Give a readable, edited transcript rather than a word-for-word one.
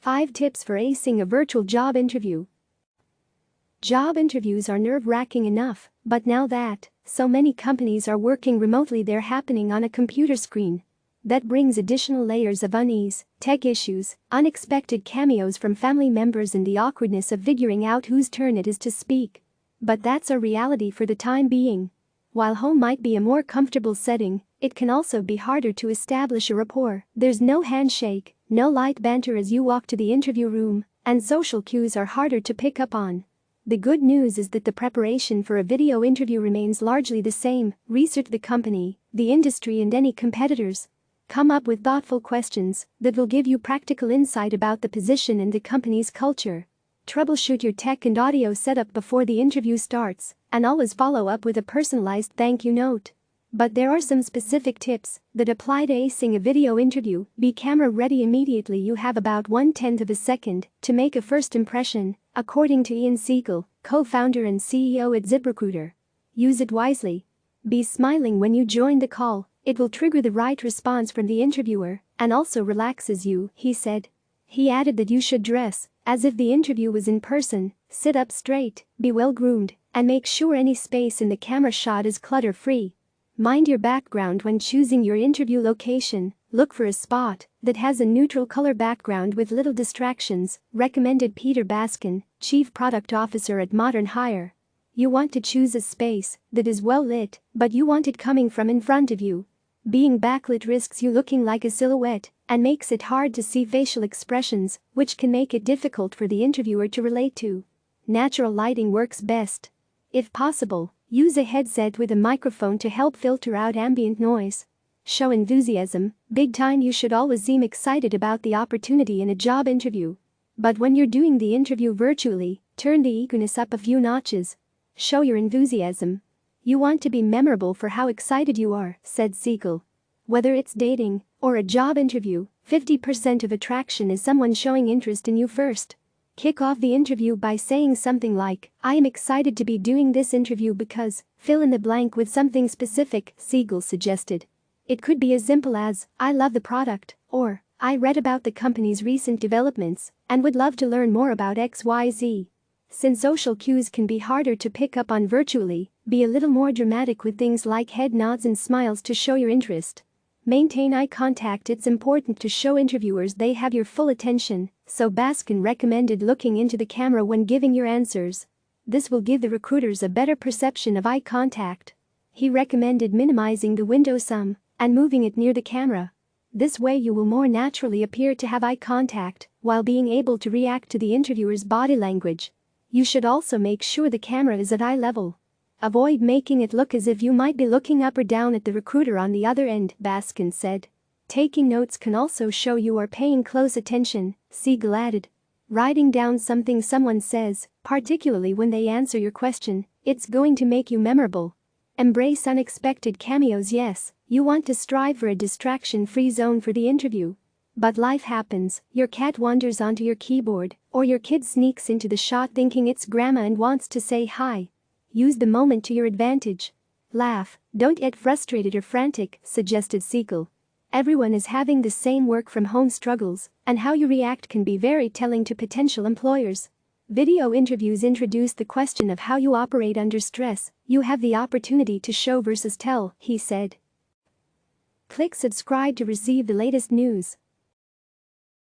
5 tips for acing a virtual job interview. Job interviews are nerve-wracking enough, but now that so many companies are working remotely, they're happening on a computer screen. That brings additional layers of unease, tech issues, unexpected cameos from family members, and the awkwardness of figuring out whose turn it is to speak. But that's a reality for the time being. While home might be a more comfortable setting, it can also be harder to establish a rapport. There's no handshake, no light banter as you walk to the interview room, and social cues are harder to pick up on. The good news is that the preparation for a video interview remains largely the same. Research the company, the industry, and any competitors. Come up with thoughtful questions that will give you practical insight about the position and the company's culture. Troubleshoot your tech and audio setup before the interview starts, and always follow up with a personalized thank you note. But there are some specific tips that apply to acing a video interview. Be camera ready immediately. You have about 1/10 of a second to make a first impression, according to Ian Siegel, co-founder and CEO at ZipRecruiter. Use it wisely. Be smiling when you join the call. It will trigger the right response from the interviewer and also relaxes you, he said. He added that you should dress as if the interview was in person, sit up straight, be well groomed, and make sure any space in the camera shot is clutter-free. Mind your background when choosing your interview location. Look for a spot that has a neutral color background with little distractions, recommended Peter Baskin, Chief Product Officer at Modern Hire. You want to choose a space that is well lit, but you want it coming from in front of you. Being backlit risks you looking like a silhouette and makes it hard to see facial expressions, which can make it difficult for the interviewer to relate to. Natural lighting works best. If possible, use a headset with a microphone to help filter out ambient noise. Show enthusiasm, big time. You should always seem excited about the opportunity in a job interview. But when you're doing the interview virtually, turn the eagerness up a few notches. Show your enthusiasm. You want to be memorable for how excited you are, said Siegel. Whether it's dating or a job interview, 50% of attraction is someone showing interest in you first. Kick off the interview by saying something like, "I am excited to be doing this interview because," fill in the blank with something specific, Siegel suggested. It could be as simple as, "I love the product," or, "I read about the company's recent developments and would love to learn more about XYZ." Since social cues can be harder to pick up on virtually, be a little more dramatic with things like head nods and smiles to show your interest. Maintain eye contact. It's important to show interviewers they have your full attention, so Baskin recommended looking into the camera when giving your answers. This will give the recruiters a better perception of eye contact. He recommended minimizing the window some and moving it near the camera. This way you will more naturally appear to have eye contact while being able to react to the interviewer's body language. You should also make sure the camera is at eye level. Avoid making it look as if you might be looking up or down at the recruiter on the other end, Baskin said. Taking notes can also show you are paying close attention, Siegel added. Writing down something someone says, particularly when they answer your question, it's going to make you memorable. Embrace unexpected cameos. Yes, you want to strive for a distraction-free zone for the interview. But life happens, your cat wanders onto your keyboard, or your kid sneaks into the shot thinking it's grandma and wants to say hi. Use the moment to your advantage. Laugh, don't get frustrated or frantic, suggested Siegel. Everyone is having the same work-from-home struggles, and how you react can be very telling to potential employers. Video interviews introduce the question of how you operate under stress. You have the opportunity to show versus tell, he said. Click subscribe to receive the latest news.